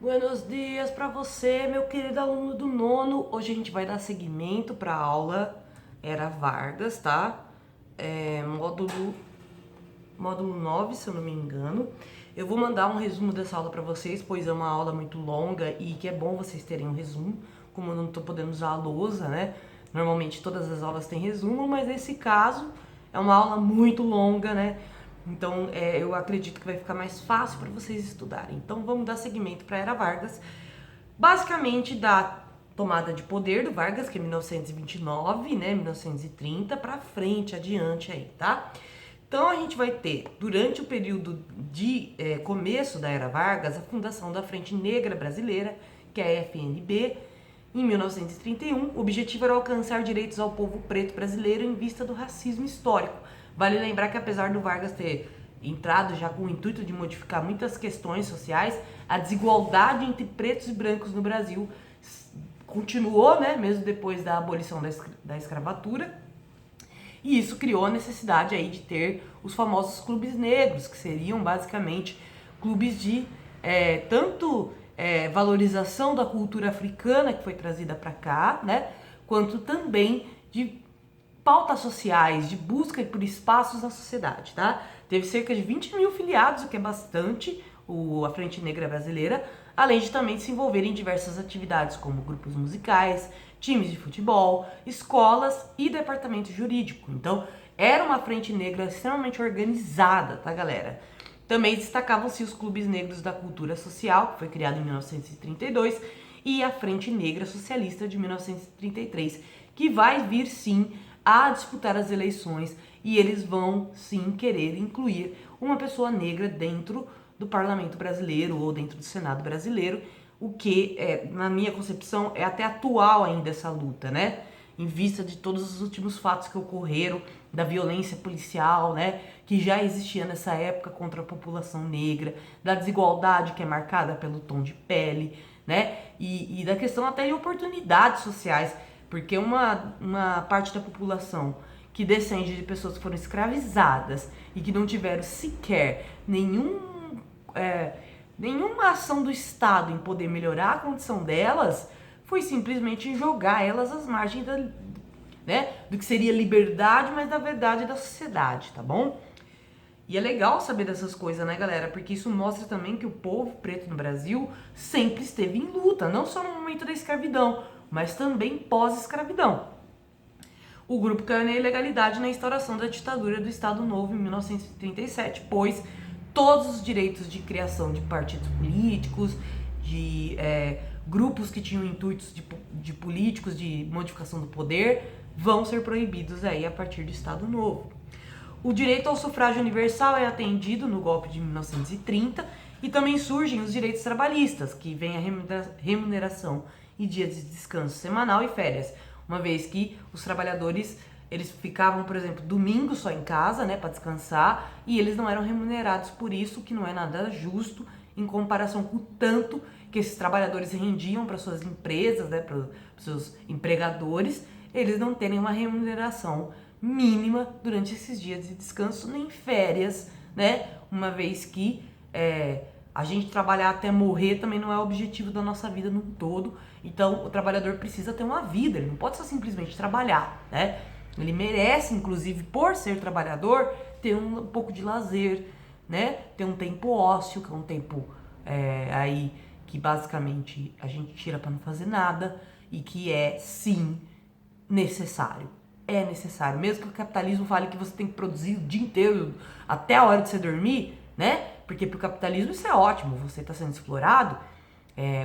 Buenos dias para você, meu querido aluno do nono. Hoje a gente vai dar seguimento para a aula Era Vargas, tá? Módulo 9, se eu não me engano. Eu vou mandar um resumo dessa aula para vocês, pois é uma aula muito longa e que é bom vocês terem um resumo. Como eu não tô podendo usar a lousa, né? Normalmente todas as aulas têm resumo, mas nesse caso é uma aula muito longa, né? Então eu acredito que vai ficar mais fácil para vocês estudarem. Então vamos dar seguimento para a Era Vargas. Basicamente da tomada de poder do Vargas, que é 1929, né? 1930 para frente, adiante aí, tá? Então a gente vai ter, durante o período de começo da Era Vargas, a fundação da Frente Negra Brasileira, que é a FNB, em 1931. O objetivo era alcançar direitos ao povo preto brasileiro em vista do racismo histórico. Vale lembrar que apesar do Vargas ter entrado já com o intuito de modificar muitas questões sociais, a desigualdade entre pretos e brancos no Brasil continuou, né, mesmo depois da abolição da escravatura. E isso criou a necessidade aí de ter os famosos clubes negros, que seriam basicamente clubes de tanto valorização da cultura africana que foi trazida para cá, né, quanto também de pautas sociais, de busca por espaços na sociedade, tá? Teve cerca de 20 mil filiados, o que é bastante, a Frente Negra Brasileira, além de também se envolver em diversas atividades, como grupos musicais, times de futebol, escolas e departamento jurídico. Então, era uma Frente Negra extremamente organizada, tá, galera? Também destacavam-se os clubes negros da cultura social, que foi criado em 1932, e a Frente Negra Socialista de 1933, que vai vir sim a disputar as eleições, e eles vão sim querer incluir uma pessoa negra dentro do Parlamento Brasileiro ou dentro do Senado Brasileiro, o que, na minha concepção, é até atual ainda essa luta, né? Em vista de todos os últimos fatos que ocorreram, da violência policial, né, que já existia nessa época contra a população negra, da desigualdade que é marcada pelo tom de pele, né, e da questão até de oportunidades sociais, porque uma parte da população que descende de pessoas que foram escravizadas e que não tiveram sequer nenhuma ação do Estado em poder melhorar a condição delas, foi simplesmente jogar elas às margens do que seria liberdade, mas na verdade da sociedade, tá bom? E é legal saber dessas coisas, né, galera? Porque isso mostra também que o povo preto no Brasil sempre esteve em luta, não só no momento da escravidão, mas também pós-escravidão. O grupo caiu na ilegalidade na instauração da ditadura do Estado Novo em 1937, pois todos os direitos de criação de partidos políticos, de grupos que tinham intuitos de políticos, de modificação do poder, vão ser proibidos aí a partir do Estado Novo. O direito ao sufrágio universal é atendido no golpe de 1930 e também surgem os direitos trabalhistas, que vem a remuneração e dias de descanso semanal e férias, uma vez que os trabalhadores eles ficavam, por exemplo, domingo só em casa, né, para descansar, e eles não eram remunerados por isso, que não é nada justo em comparação com o tanto que esses trabalhadores rendiam para suas empresas, né, para os seus empregadores, eles não terem uma remuneração mínima durante esses dias de descanso, nem férias, né, uma vez que a gente trabalhar até morrer também não é o objetivo da nossa vida no todo. Então o trabalhador precisa ter uma vida, ele não pode só simplesmente trabalhar, né? Ele merece, inclusive, por ser trabalhador, ter um pouco de lazer, né? Ter um tempo ósseo, que é um tempo aí que basicamente a gente tira para não fazer nada e que é, sim, necessário. É necessário. Mesmo que o capitalismo fale que você tem que produzir o dia inteiro, até a hora de você dormir, né? Porque pro capitalismo isso é ótimo, você está sendo explorado.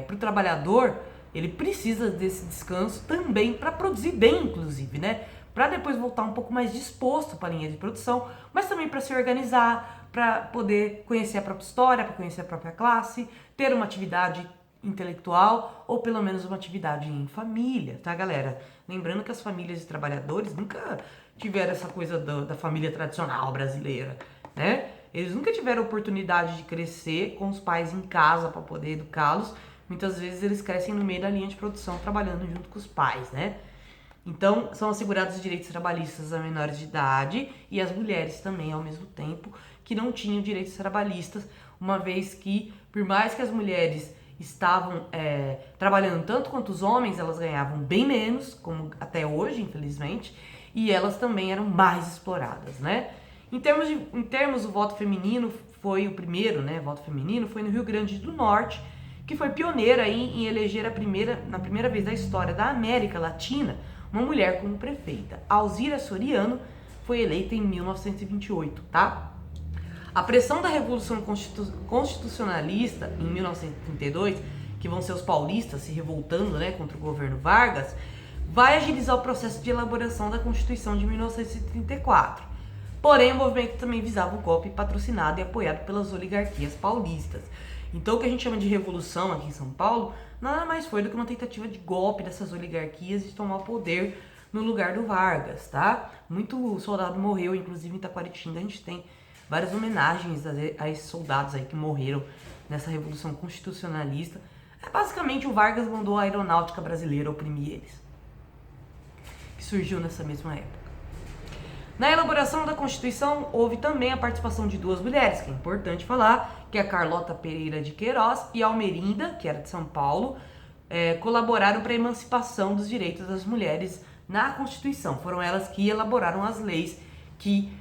Pro trabalhador, ele precisa desse descanso também para produzir bem, inclusive, né? Para depois voltar um pouco mais disposto para a linha de produção, mas também para se organizar, para poder conhecer a própria história, para conhecer a própria classe, ter uma atividade intelectual ou pelo menos uma atividade em família, tá, galera? Lembrando que as famílias de trabalhadores nunca tiveram essa coisa da família tradicional brasileira, né? Eles nunca tiveram oportunidade de crescer com os pais em casa para poder educá-los. Muitas vezes eles crescem no meio da linha de produção trabalhando junto com os pais, né? Então, são assegurados os direitos trabalhistas a menores de idade e as mulheres também, ao mesmo tempo, que não tinham direitos trabalhistas, uma vez que, por mais que as mulheres estavam trabalhando tanto quanto os homens, elas ganhavam bem menos, como até hoje, infelizmente, e elas também eram mais exploradas, né? Em termos, o voto feminino foi o primeiro, né? Voto feminino foi no Rio Grande do Norte, que foi pioneira aí em eleger na primeira vez da história da América Latina, uma mulher como prefeita. Alzira Soriano foi eleita em 1928, tá? A pressão da Revolução Constitucionalista em 1932, que vão ser os paulistas se revoltando, né, contra o governo Vargas, vai agilizar o processo de elaboração da Constituição de 1934. Porém, o movimento também visava o golpe patrocinado e apoiado pelas oligarquias paulistas. Então, o que a gente chama de revolução aqui em São Paulo, nada mais foi do que uma tentativa de golpe dessas oligarquias de tomar o poder no lugar do Vargas, tá? Muito soldado morreu, inclusive em Taquaritinga a gente tem várias homenagens a esses soldados aí que morreram nessa revolução constitucionalista. Basicamente, o Vargas mandou a aeronáutica brasileira oprimir eles, que surgiu nessa mesma época. Na elaboração da Constituição, houve também a participação de duas mulheres, que é importante falar, que é a Carlota Pereira de Queiroz e a Almerinda, que era de São Paulo, colaboraram para a emancipação dos direitos das mulheres na Constituição. Foram elas que elaboraram as leis que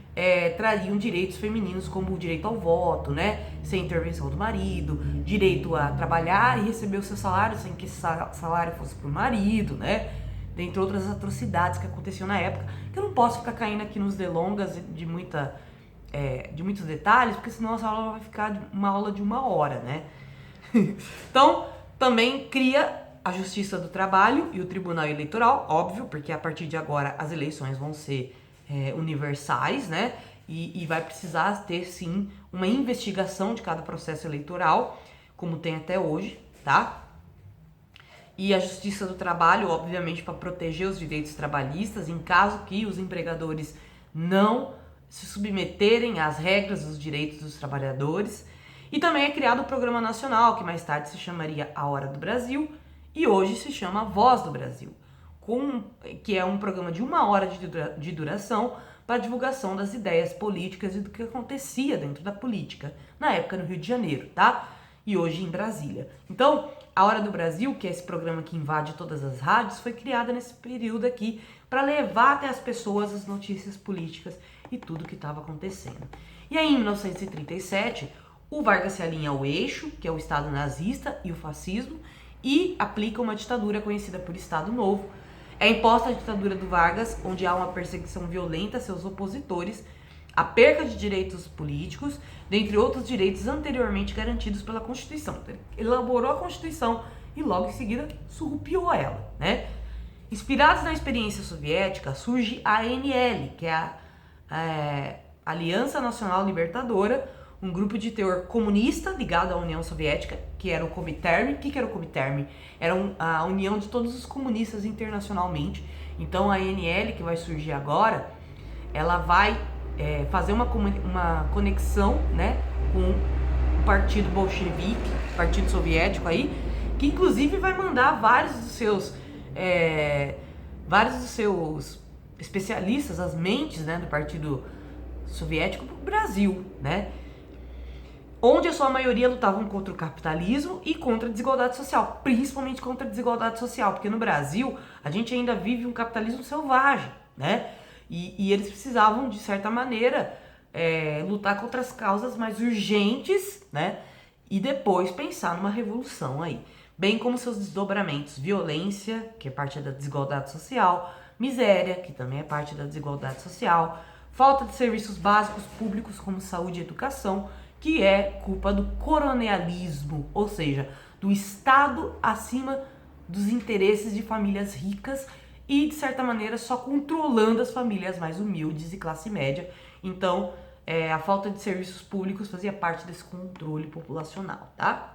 trariam direitos femininos, como o direito ao voto, né, sem intervenção do marido, direito a trabalhar e receber o seu salário sem que esse salário fosse pro marido, né, dentre outras atrocidades que aconteciam na época, que eu não posso ficar caindo aqui nos delongas de muitos detalhes, porque senão essa aula vai ficar uma aula de 1 hora, né. Então, também cria a Justiça do Trabalho e o Tribunal Eleitoral, óbvio, porque a partir de agora as eleições vão ser universais, né? E vai precisar ter, sim, uma investigação de cada processo eleitoral, como tem até hoje, tá? E a Justiça do Trabalho, obviamente, para proteger os direitos trabalhistas, em caso que os empregadores não se submeterem às regras dos direitos dos trabalhadores. E também é criado o Programa Nacional, que mais tarde se chamaria A Hora do Brasil, e hoje se chama Voz do Brasil, que é um programa de 1 hora de duração para divulgação das ideias políticas e do que acontecia dentro da política, na época no Rio de Janeiro, tá? E hoje em Brasília. Então, A Hora do Brasil, que é esse programa que invade todas as rádios, foi criada nesse período aqui para levar até as pessoas as notícias políticas e tudo que estava acontecendo. E aí, em 1937, o Vargas se alinha ao eixo, que é o Estado nazista e o fascismo, e aplica uma ditadura conhecida por Estado Novo. É imposta a ditadura do Vargas, onde há uma perseguição violenta a seus opositores, a perca de direitos políticos, dentre outros direitos anteriormente garantidos pela Constituição. Ele elaborou a Constituição e logo em seguida surrupiou ela, né? Inspirados na experiência soviética, surge a ANL, que é a Aliança Nacional Libertadora, um grupo de teor comunista ligado à União Soviética, que era o Comintern. O que era o Comintern? Era a união de todos os comunistas internacionalmente. Então a ANL, que vai surgir agora, ela vai fazer uma conexão, né, com o Partido Bolchevique, Partido Soviético aí, que inclusive vai mandar vários dos seus especialistas, as mentes, né, do Partido Soviético para o Brasil, né? Onde a sua maioria lutavam contra o capitalismo e contra a desigualdade social, principalmente contra a desigualdade social, porque no Brasil a gente ainda vive um capitalismo selvagem, né? E eles precisavam, de certa maneira, lutar contra as causas mais urgentes, né? E depois pensar numa revolução aí, bem como seus desdobramentos: violência, que é parte da desigualdade social, miséria, que também é parte da desigualdade social, falta de serviços básicos públicos como saúde e educação, que é culpa do coronelismo, ou seja, do Estado acima dos interesses de famílias ricas e, de certa maneira, só controlando as famílias mais humildes e classe média. Então, a falta de serviços públicos fazia parte desse controle populacional, tá?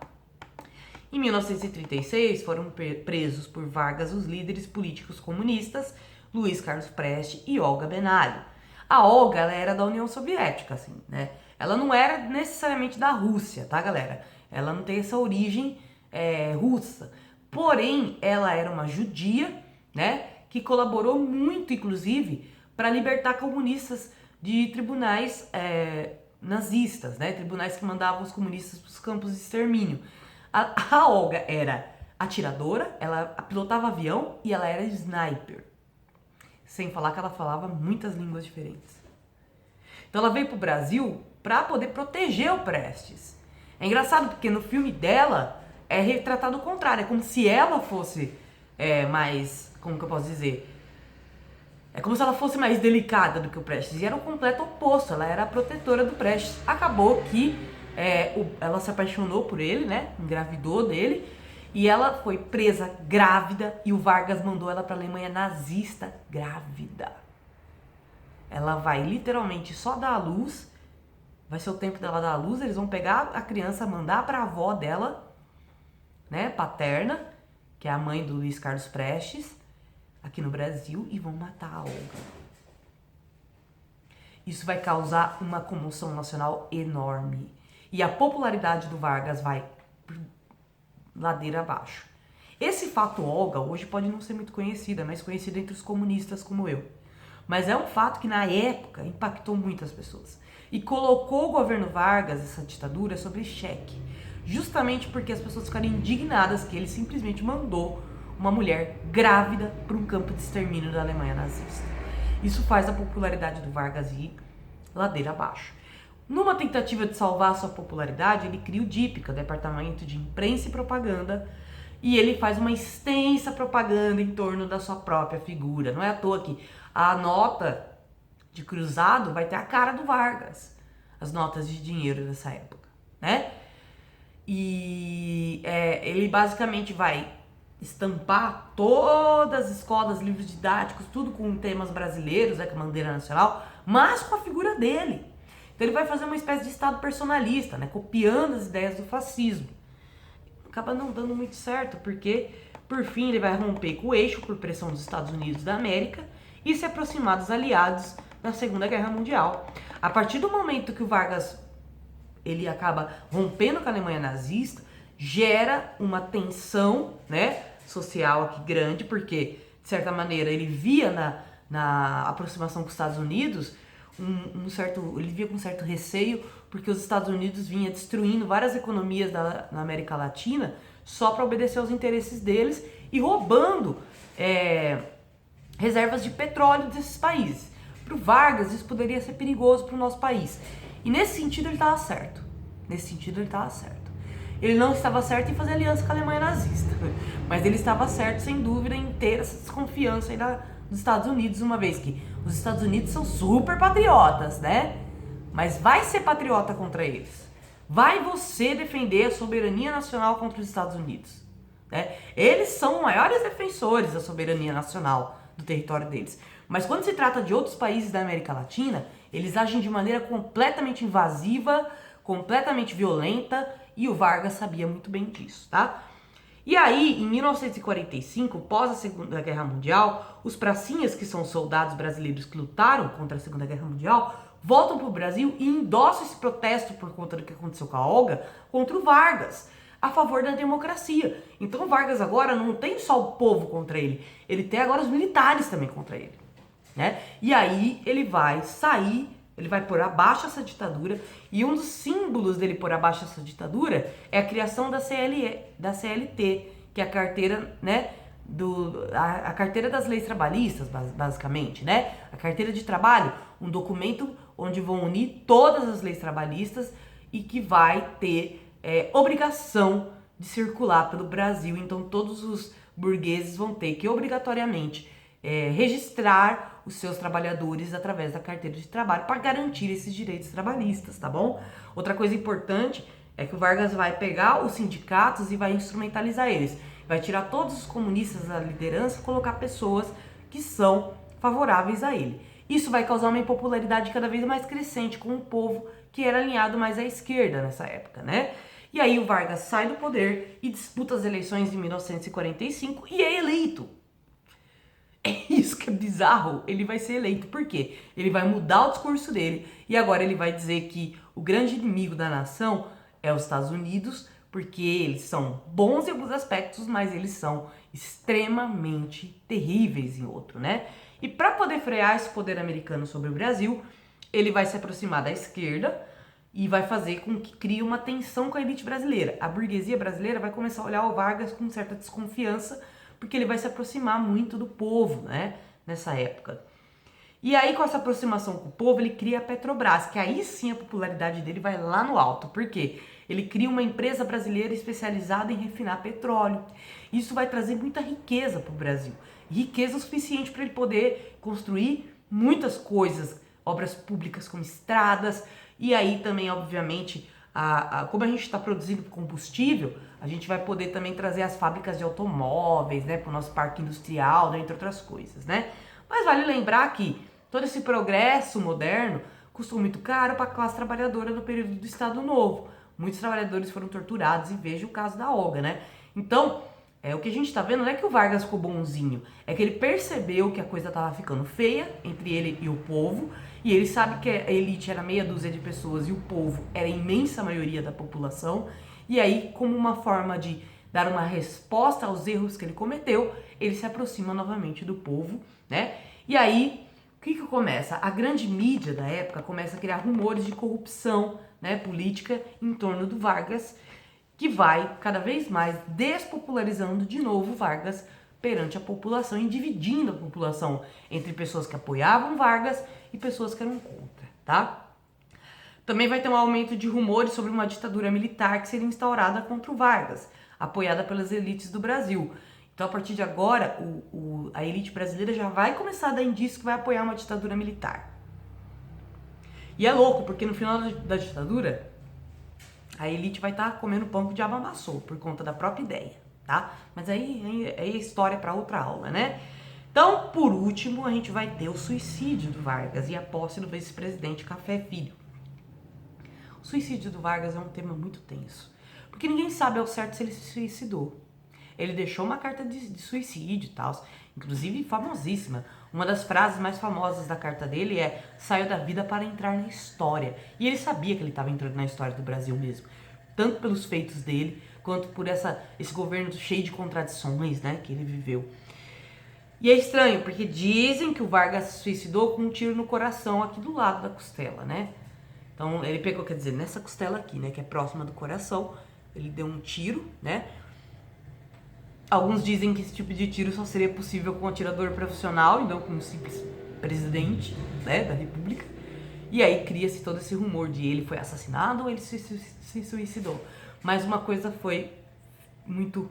Em 1936, foram presos por Vargas os líderes políticos comunistas Luiz Carlos Prestes e Olga Benário. A Olga, ela era da União Soviética, assim, né? Ela não era necessariamente da Rússia, tá, galera? Ela não tem essa origem russa. Porém, ela era uma judia, né? Que colaborou muito, inclusive, para libertar comunistas de tribunais nazistas, né? Tribunais que mandavam os comunistas para os campos de extermínio. A Olga era atiradora, ela pilotava avião e ela era sniper. Sem falar que ela falava muitas línguas diferentes. Então ela veio pro Brasil para poder proteger o Prestes. É engraçado porque no filme dela é retratado o contrário. É como se ela fosse mais... Como que eu posso dizer? É como se ela fosse mais delicada do que o Prestes. E era o completo oposto. Ela era a protetora do Prestes. Acabou que ela se apaixonou por ele, né? Engravidou dele. E ela foi presa grávida. E o Vargas mandou ela pra Alemanha nazista grávida. Ela vai literalmente só dar à luz. Vai ser o tempo dela dar à luz. Eles vão pegar a criança, mandar pra avó dela, né? Paterna, que é a mãe do Luiz Carlos Prestes, aqui no Brasil, e vão matar a Olga. Isso vai causar uma comoção nacional enorme. E a popularidade do Vargas vai ladeira abaixo. Esse fato Olga hoje pode não ser muito conhecida, mas conhecida entre os comunistas como eu. Mas é um fato que na época impactou muitas pessoas. E colocou o governo Vargas, essa ditadura, sobre cheque. Justamente porque as pessoas ficaram indignadas que ele simplesmente mandou uma mulher grávida para um campo de extermínio da Alemanha nazista. Isso faz a popularidade do Vargas ir ladeira abaixo. Numa tentativa de salvar a sua popularidade, ele cria o DIP, que é o Departamento de Imprensa e Propaganda, e ele faz uma extensa propaganda em torno da sua própria figura. Não é à toa que a nota de cruzado vai ter a cara do Vargas, as notas de dinheiro dessa época, né? E ele basicamente vai estampar todas as escolas, livros didáticos, tudo com temas brasileiros, com a bandeira nacional, mas com a figura dele. Então ele vai fazer uma espécie de Estado personalista, né, copiando as ideias do fascismo. Acaba não dando muito certo, porque, por fim, ele vai romper com o eixo por pressão dos Estados Unidos da América e se aproximar dos aliados na Segunda Guerra Mundial. A partir do momento que o Vargas ele acaba rompendo com a Alemanha nazista, gera uma tensão, né, social aqui grande, porque, de certa maneira, ele via na aproximação com os Estados Unidos ele via com um certo receio, porque os Estados Unidos vinha destruindo várias economias na América Latina só para obedecer aos interesses deles e roubando reservas de petróleo desses países. Para o Vargas, isso poderia ser perigoso para o nosso país. E nesse sentido ele estava certo. Ele não estava certo em fazer aliança com a Alemanha nazista, mas ele estava certo, sem dúvida, em ter essa desconfiança aí dos Estados Unidos, uma vez que os Estados Unidos são super patriotas, né? Mas vai ser patriota contra eles. Vai você defender a soberania nacional contra os Estados Unidos, né? Eles são os maiores defensores da soberania nacional do território deles. Mas quando se trata de outros países da América Latina, eles agem de maneira completamente invasiva, completamente violenta, e o Vargas sabia muito bem disso, tá? E aí, em 1945, pós a Segunda Guerra Mundial, os pracinhas, que são soldados brasileiros que lutaram contra a Segunda Guerra Mundial, voltam pro Brasil e endossam esse protesto por conta do que aconteceu com a Olga contra o Vargas, a favor da democracia. Então o Vargas agora não tem só o povo contra ele, ele tem agora os militares também contra ele, né? E aí ele vai sair, ele vai pôr abaixo essa ditadura, e um dos símbolos dele pôr abaixo essa ditadura é a criação da CLT, que é a carteira, né, a carteira das leis trabalhistas, basicamente, né? A carteira de trabalho, um documento onde vão unir todas as leis trabalhistas e que vai ter obrigação de circular pelo Brasil. Então todos os burgueses vão ter que obrigatoriamente registrar os seus trabalhadores através da carteira de trabalho para garantir esses direitos trabalhistas, tá bom? Outra coisa importante é que o Vargas vai pegar os sindicatos e vai instrumentalizar eles. Vai tirar todos os comunistas da liderança e colocar pessoas que são favoráveis a ele. Isso vai causar uma impopularidade cada vez mais crescente com o povo que era alinhado mais à esquerda nessa época, né? E aí o Vargas sai do poder e disputa as eleições de 1945 e é eleito. É isso que é bizarro, ele vai ser eleito. Por quê? Ele vai mudar o discurso dele e agora ele vai dizer que o grande inimigo da nação é os Estados Unidos, porque eles são bons em alguns aspectos, mas eles são extremamente terríveis em outro, né? E para poder frear esse poder americano sobre o Brasil, ele vai se aproximar da esquerda e vai fazer com que crie uma tensão com a elite brasileira. A burguesia brasileira vai começar a olhar o Vargas com certa desconfiança, porque ele vai se aproximar muito do povo, né, nessa época. E aí, com essa aproximação com o povo, ele cria a Petrobras, que aí sim a popularidade dele vai lá no alto. Por quê? Ele cria uma empresa brasileira especializada em refinar petróleo. Isso vai trazer muita riqueza para o Brasil. Riqueza o suficiente para ele poder construir muitas coisas, obras públicas como estradas. E aí também, obviamente, como a gente está produzindo combustível, a gente vai poder também trazer as fábricas de automóveis, né, para o nosso parque industrial, né, entre outras coisas, né? Mas vale lembrar que todo esse progresso moderno custou muito caro para a classe trabalhadora no período do Estado Novo. Muitos trabalhadores foram torturados e veja o caso da Olga, né? Então, o que a gente tá vendo não é que o Vargas ficou bonzinho, é que ele percebeu que a coisa tava ficando feia entre ele e o povo, e ele sabe que a elite era meia dúzia de pessoas e o povo era a imensa maioria da população, e aí, como uma forma de dar uma resposta aos erros que ele cometeu, ele se aproxima novamente do povo, né? E aí, o que começa? A grande mídia da época começa a criar rumores de corrupção, né, política em torno do Vargas, que vai cada vez mais despopularizando de novo Vargas perante a população e dividindo a população entre pessoas que apoiavam Vargas e pessoas que eram contra, tá? Também vai ter um aumento de rumores sobre uma ditadura militar que seria instaurada contra o Vargas, apoiada pelas elites do Brasil. Então, a partir de agora, a elite brasileira já vai começar a dar indício que vai apoiar uma ditadura militar. E é louco, porque no final da ditadura, a elite vai estar comendo pão que o diabo amassou, por conta da própria ideia, tá? Mas aí é história para outra aula, né? Então, por último, a gente vai ter o suicídio do Vargas e a posse do vice-presidente Café Filho. O suicídio do Vargas é um tema muito tenso, porque ninguém sabe ao certo se ele se suicidou. Ele deixou uma carta de suicídio e tal, inclusive famosíssima. Uma das frases mais famosas da carta dele é: saiu da vida para entrar na história. E ele sabia que ele estava entrando na história do Brasil mesmo, tanto pelos feitos dele, quanto por esse governo cheio de contradições, né, que ele viveu. E é estranho, porque dizem que o Vargas se suicidou com um tiro no coração aqui do lado da costela, né? Então ele pegou, quer dizer, nessa costela aqui, né, que é próxima do coração, ele deu um tiro, né? Alguns dizem que esse tipo de tiro só seria possível com um atirador profissional e não com um simples presidente, né, da república. E aí cria-se todo esse rumor de ele foi assassinado ou ele se suicidou. Mas uma coisa foi muito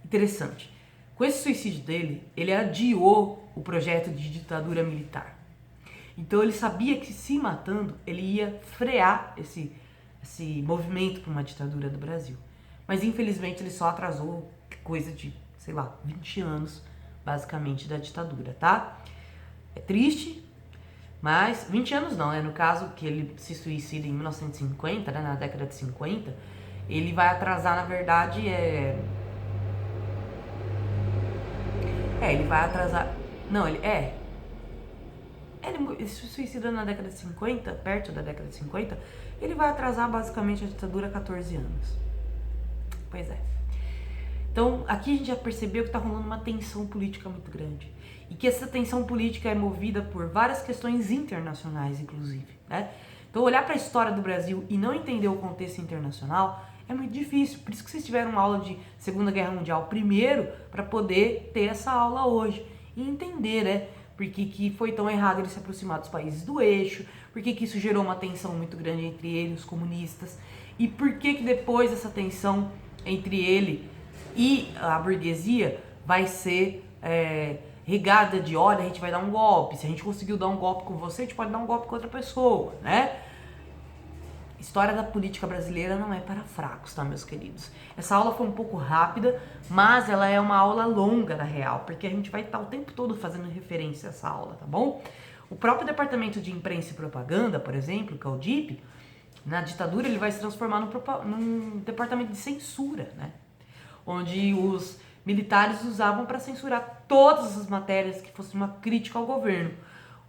interessante. Com esse suicídio dele, ele adiou o projeto de ditadura militar. Então ele sabia que se matando, ele ia frear esse movimento para uma ditadura do Brasil. Mas infelizmente ele só atrasou coisa de, sei lá, 20 anos, basicamente, da ditadura, tá? É triste, mas 20 anos não, né? No caso que ele se suicida em 1950, né, na década de 50, ele vai atrasar, na verdade, ele vai atrasar... Não, ele se suicida na década de 50, perto da década de 50, ele vai atrasar basicamente a ditadura 14 anos. Pois é. Então, aqui a gente já percebeu que está rolando uma tensão política muito grande. E que essa tensão política é movida por várias questões internacionais, inclusive, né? Então, olhar para a história do Brasil e não entender o contexto internacional é muito difícil. Por isso que vocês tiveram uma aula de Segunda Guerra Mundial primeiro, para poder ter essa aula hoje. E entender, né? Por que foi tão errado ele se aproximar dos países do eixo, por que isso gerou uma tensão muito grande entre ele e os comunistas, e por que depois essa tensão entre ele e a burguesia vai ser regada de: olha, a gente vai dar um golpe, se a gente conseguiu dar um golpe com você, a gente pode dar um golpe com outra pessoa, né? História da política brasileira não é para fracos, tá, meus queridos? Essa aula foi um pouco rápida, mas ela é uma aula longa, na real, porque a gente vai estar o tempo todo fazendo referência a essa aula, tá bom? O próprio Departamento de Imprensa e Propaganda, por exemplo, que é o DIP, na ditadura ele vai se transformar num departamento de censura, né? Onde os militares usavam para censurar todas as matérias que fossem uma crítica ao governo,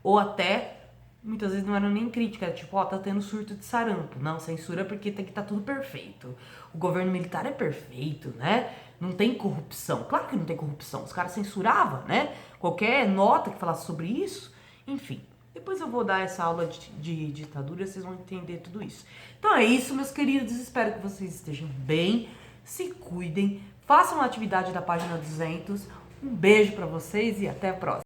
ou até... muitas vezes não era nem crítica, era tipo, tá tendo surto de sarampo. Não, censura porque tem que estar tudo perfeito. O governo militar é perfeito, né? Não tem corrupção. Claro que não tem corrupção. Os caras censuravam, né? Qualquer nota que falasse sobre isso. Enfim, Depois eu vou dar essa aula de ditadura, vocês vão entender tudo isso. Então é isso, meus queridos. Espero que vocês estejam bem, se cuidem, façam a atividade da página 200. Um beijo para vocês e até a próxima.